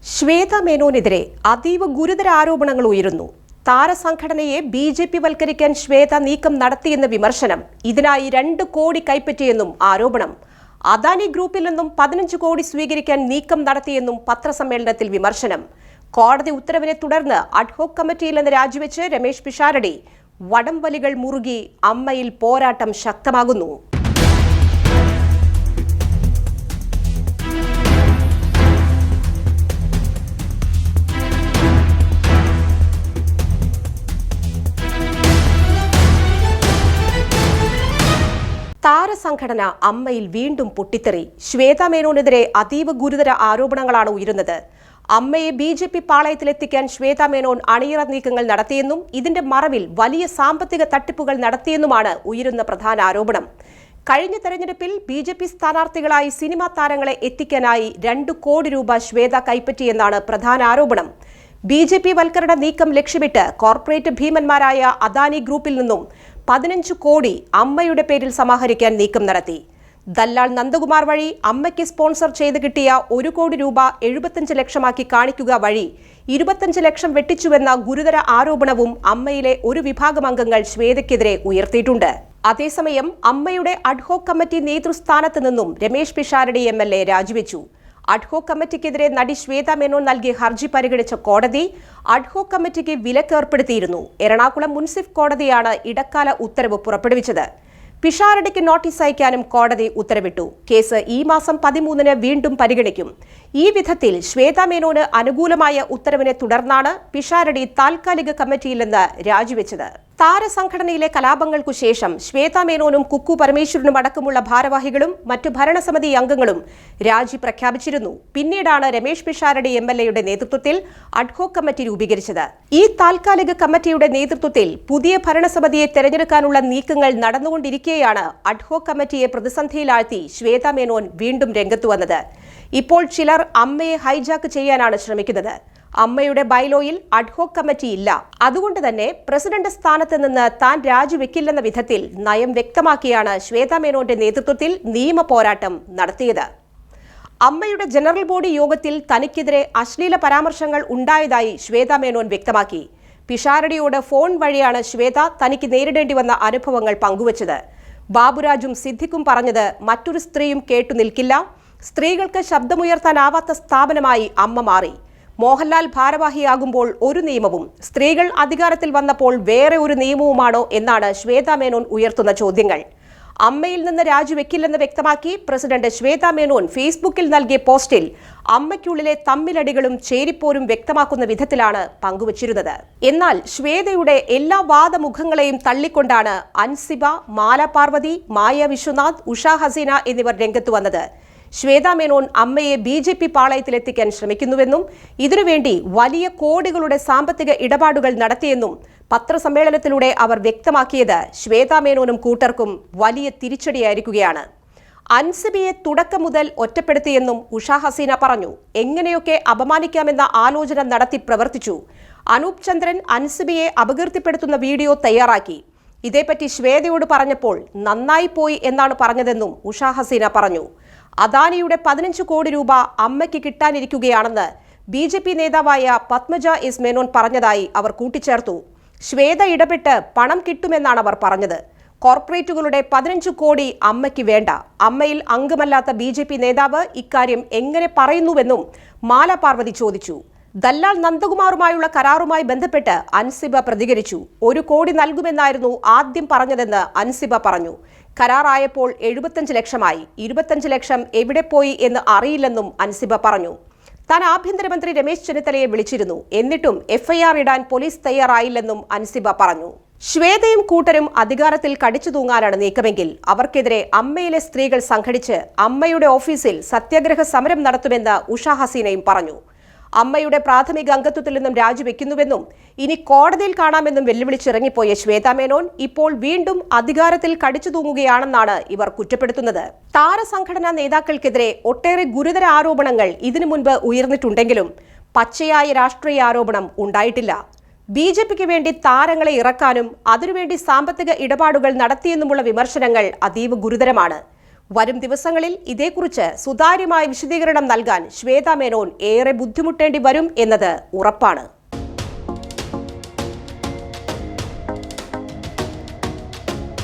ശ്വേത മേനോനെതിരെ അതീവ ഗുരുതര ആരോപണങ്ങൾ ഉയരുന്നു. താരസംഘടനയെ ബിജെപി വൽക്കരിക്കാൻ ശ്വേത നീക്കം നടത്തിയെന്ന വിമർശനം. ഇതിനായി 2 കോടി കൈപ്പറ്റിയെന്നും ആരോപണം. അദാനി ഗ്രൂപ്പിൽ നിന്നും 15 കോടി സ്വീകരിക്കാൻ നീക്കം നടത്തിയെന്നും പത്രസമ്മേളനത്തിൽ വിമർശനം. കോടതി ഉത്തരവിനെ തുടർന്ന് അഡ്ഹോക് കമ്മിറ്റിയിൽ നിന്ന് രാജിവെച്ച് രമേശ് പിഷാരടി. വടംവലികൾ മുറുകി, അമ്മയിൽ പോരാട്ടം ശക്തമാകുന്നു. താരസംഘടന അമ്മയിൽ വീണ്ടും പൊട്ടിത്തെറി. ശ്വേത മേനോനെതിരെ അതീവ ഗുരുതര ആരോപണങ്ങളാണ് ഉയരുന്നത്. അമ്മയെ ബിജെപി പാളയത്തിലെത്തിക്കാൻ ശ്വേത മേനോൻ അണിയറ നീക്കങ്ങൾ നടത്തിയെന്നും ഇതിന്റെ മറവിൽ വലിയ സാമ്പത്തിക തട്ടിപ്പുകൾ നടത്തിയെന്നുമാണ് ഉയരുന്ന പ്രധാന ആരോപണം. കഴിഞ്ഞ തെരഞ്ഞെടുപ്പിൽ ബിജെപി സ്ഥാനാർത്ഥികളായി സിനിമാ താരങ്ങളെ എത്തിക്കാനായി 2 കോടി രൂപ ശ്വേത കൈപ്പറ്റിയെന്നാണ് പ്രധാന ആരോപണം. ബിജെപി വൽക്കരണ നീക്കം ലക്ഷ്യമിട്ട് കോർപ്പറേറ്റ് ഭീമന്മാരായ അദാനി ഗ്രൂപ്പിൽ നിന്നും 15 കോടി അമ്മയുടെ പേരിൽ സമാഹരിക്കാൻ നീക്കം നടത്തി. ദല്ലാൽ നന്ദകുമാർ വഴി അമ്മയ്ക്ക് സ്പോൺസർ ചെയ്ത് കിട്ടിയ 1 കോടി രൂപ 75 ലക്ഷമാക്കി കാണിക്കുക വഴി 25 ലക്ഷം വെട്ടിച്ചുവെന്ന ഗുരുതര ആരോപണവും അമ്മയിലെ ഒരു വിഭാഗം അംഗങ്ങൾ ശ്വേതയ്ക്കെതിരെ ഉയർത്തിയിട്ടുണ്ട്. അതേസമയം അമ്മയുടെ അഡ്ഹോക് കമ്മിറ്റി നേതൃസ്ഥാനത്ത് നിന്നും രമേശ് പിഷാരടി MLA രാജിവെച്ചു. അഡ്ഹോക് കമ്മിറ്റിക്കെതിരെ നടി ശ്വേത മേനോൻ നൽകിയ ഹർജി പരിഗണിച്ച കോടതി അഡ്ഹോക് കമ്മിറ്റിക്ക് വിലക്ക് ഏർപ്പെടുത്തിയിരുന്നു. എറണാകുളം മുൻസിഫ് കോടതിയാണ് ഇടക്കാല ഉത്തരവ് പുറപ്പെടുവിച്ചത്. പിഷാരടിക്ക് നോട്ടീസ് അയക്കാനും കോടതി ഉത്തരവിട്ടു. കേസ് ഈ മാസം 13-ന് വീണ്ടും പരിഗണിക്കും. ഈ വിധത്തിൽ ശ്വേത മേനോന് അനുകൂലമായ ഉത്തരവിനെ തുടർന്നാണ് പിഷാരടി താൽക്കാലിക കമ്മിറ്റിയിൽ നിന്ന് രാജിവെച്ചത്. താരസംഘടനയിലെ കലാപങ്ങൾക്കു ശേഷം ശ്വേത മേനോനും കുക്കു പരമേശ്വരനും അടക്കമുള്ള ഭാരവാഹികളും മറ്റു ഭരണസമിതി അംഗങ്ങളും രാജി പ്രഖ്യാപിച്ചിരുന്നു. പിന്നീടാണ് രമേശ് പിഷാരടി MLAയുടെ നേതൃത്വത്തിൽ അഡ്ഹോക് കമ്മിറ്റി രൂപീകരിച്ചത്. ഈ താൽക്കാലിക കമ്മിറ്റിയുടെ നേതൃത്വത്തിൽ പുതിയ ഭരണസമിതിയെ തെരഞ്ഞെടുക്കാനുള്ള നീക്കങ്ങൾ നടന്നുകൊണ്ടിരിക്കെയാണ് അഡ്ഹോക് കമ്മിറ്റിയെ പ്രതിസന്ധിയിലാഴ്ത്തി ശ്വേത മേനോൻ വീണ്ടും രംഗത്തു വന്നത്. ഇപ്പോൾ ചിലർ അമ്മയെ ഹൈജാക്ക് ചെയ്യാനാണ് ശ്രമിക്കുന്നത്. അമ്മയുടെ ബൈലോയിൽ അഡ്ഹോക് കമ്മിറ്റി ഇല്ല. അതുകൊണ്ട് തന്നെ പ്രസിഡന്റ് സ്ഥാനത്ത് നിന്ന് താൻ രാജിവെക്കില്ലെന്ന വിധത്തിൽ നയം വ്യക്തമാക്കിയാണ് ശ്വേത മേനോന്റെ നേതൃത്വത്തിൽ നിയമ പോരാട്ടം നടത്തിയത്. അമ്മയുടെ ജനറൽ ബോഡി യോഗത്തിൽ തനിക്കെതിരെ അശ്ലീല പരാമർശങ്ങൾ ഉണ്ടായതായി ശ്വേത മേനോൻ വ്യക്തമാക്കി. പിഷാരടിയോട് ഫോൺ വഴിയാണ് ശ്വേത തനിക്ക് നേരിടേണ്ടി വന്ന അനുഭവങ്ങൾ പങ്കുവച്ചത്. ബാബുരാജും സിദ്ദിഖും പറഞ്ഞത് മറ്റൊരു സ്ത്രീയും കേട്ടു നിൽക്കില്ല. സ്ത്രീകൾക്ക് ശബ്ദമുയർത്താനാവാത്ത സ്ഥാപനമായി അമ്മ മാറി. മോഹൻലാൽ ഭാരവാഹിയാകുമ്പോൾ ഒരു നിയമവും, സ്ത്രീകൾ അധികാരത്തിൽ വന്നപ്പോൾ വേറെ ഒരു നിയമവുമാണോ എന്നാണ് ശ്വേത മേനോൻ ഉയർത്തുന്ന ചോദ്യങ്ങൾ. അമ്മയിൽ നിന്ന് രാജിവെക്കില്ലെന്ന് വ്യക്തമാക്കി പ്രസിഡന്റ് ശ്വേത മേനോൻ ഫേസ്ബുക്കിൽ നൽകിയ പോസ്റ്റിൽ അമ്മയ്ക്കുള്ളിലെ തമ്മിലടികളും ചേരിപ്പോരും വ്യക്തമാക്കുന്ന വിധത്തിലാണ് പങ്കുവച്ചിരുന്നത്. എന്നാൽ ശ്വേതയുടെ എല്ലാ വാദമുഖങ്ങളെയും തള്ളിക്കൊണ്ടാണ് അൻസിബ, മാല പാർവതി, മായ വിശ്വനാഥ്, ഉഷ ഹസീന എന്നിവർ രംഗത്തു വന്നത്. ശ്വേത മേനോൻ അമ്മയെ ബിജെപി പാളയത്തിലെത്തിക്കാൻ ശ്രമിക്കുന്നുവെന്നും ഇതിനുവേണ്ടി വലിയ കോടികളുടെ സാമ്പത്തിക ഇടപാടുകൾ നടത്തിയെന്നും പത്രസമ്മേളനത്തിലൂടെ അവർ വ്യക്തമാക്കിയത് ശ്വേത മേനോനും കൂട്ടർക്കും വലിയ തിരിച്ചടിയായിരിക്കുകയാണ്. അൻസിബയെ തുടക്കം മുതൽ ഒറ്റപ്പെടുത്തിയെന്നും ഉഷ ഹസീന പറഞ്ഞു. എങ്ങനെയൊക്കെ അപമാനിക്കാമെന്ന ആലോചന നടത്തി പ്രവർത്തിച്ചു. അനൂപ് ചന്ദ്രൻ അൻസിബയെ അപകീർത്തിപ്പെടുത്തുന്ന വീഡിയോ തയ്യാറാക്കി. ഇതേപ്പറ്റി ശ്വേതയോട് പറഞ്ഞപ്പോൾ നന്നായി പോയി എന്നാണ് പറഞ്ഞതെന്നും ഉഷ ഹസീന പറഞ്ഞു. അദാനിയുടെ 15 കോടി രൂപ അമ്മയ്ക്ക് കിട്ടാനിരിക്കുകയാണെന്ന് ബിജെപി നേതാവായ പത്മജ എസ് മേനോൻ പറഞ്ഞതായി അവർ കൂട്ടിച്ചേർത്തു. ശ്വേത ഇടപെട്ട് പണം കിട്ടുമെന്നാണ് അവർ പറഞ്ഞത്. കോർപ്പറേറ്റുകളുടെ 15 കോടി അമ്മയ്ക്ക് വേണ്ട. അമ്മയിൽ അംഗമല്ലാത്ത ബിജെപി നേതാവ് ഇക്കാര്യം എങ്ങനെ പറയുന്നുവെന്നും മാല പാർവതി ചോദിച്ചു. ദല്ലാൽ നന്ദകുമാറുമായുള്ള കരാറുമായി ബന്ധപ്പെട്ട് അൻസിബ പ്രതികരിച്ചു. 1 കോടി നൽകുമെന്നായിരുന്നു ആദ്യം പറഞ്ഞതെന്ന് അൻസിബ പറഞ്ഞു. കരാറായപ്പോൾ 75 ലക്ഷമായി. 25 ലക്ഷം എവിടെ പോയി എന്ന് അറിയില്ലെന്നും അൻസിബ പറഞ്ഞു. താൻ ആഭ്യന്തരമന്ത്രി രമേശ് ചെന്നിത്തലയെ വിളിച്ചിരുന്നു. എന്നിട്ടും FIR ഇടാൻ പോലീസ് തയ്യാറായില്ലെന്നും അൻസിബ പറഞ്ഞു. ശ്വേതയും കൂട്ടരും അധികാരത്തിൽ കടിച്ചു തൂങ്ങാനാണ് നീക്കമെങ്കിൽ അവർക്കെതിരെ അമ്മയിലെ സ്ത്രീകൾ സംഘടിച്ച് അമ്മയുടെ ഓഫീസിൽ സത്യാഗ്രഹ സമരം നടത്തുമെന്ന് ഉഷ ഹസീനയും പറഞ്ഞു. അമ്മയുടെ പ്രാഥമിക അംഗത്വത്തിൽ നിന്നും രാജിവെക്കുന്നുവെന്നും ഇനി കോടതിയിൽ കാണാമെന്നും വെല്ലുവിളിച്ചിറങ്ങിപ്പോയ ശ്വേത മേനോൻ ഇപ്പോൾ വീണ്ടും അധികാരത്തിൽ കടിച്ചു തൂങ്ങുകയാണെന്നാണ് ഇവർ കുറ്റപ്പെടുത്തുന്നത്. താരസംഘടനാ നേതാക്കൾക്കെതിരെ ഒട്ടേറെ ഗുരുതര ആരോപണങ്ങൾ ഇതിനു മുൻപ് ഉയർന്നിട്ടുണ്ടെങ്കിലും പച്ചയായ രാഷ്ട്രീയ ആരോപണം ഉണ്ടായിട്ടില്ല. ബിജെപിക്ക് വേണ്ടി താരങ്ങളെ ഇറക്കാനും അതിനുവേണ്ടി സാമ്പത്തിക ഇടപാടുകൾ നടത്തിയെന്നുമുള്ള വിമർശനങ്ങൾ അതീവ ഗുരുതരമാണ്. വരും ദിവസങ്ങളിൽ ഇതേക്കുറിച്ച് സുതാര്യമായ വിശദീകരണം നൽകാൻ ശ്വേതാ മേനോൻ ഏറെ ബുദ്ധിമുട്ടേണ്ടി വരും എന്നത് ഉറപ്പാണ്.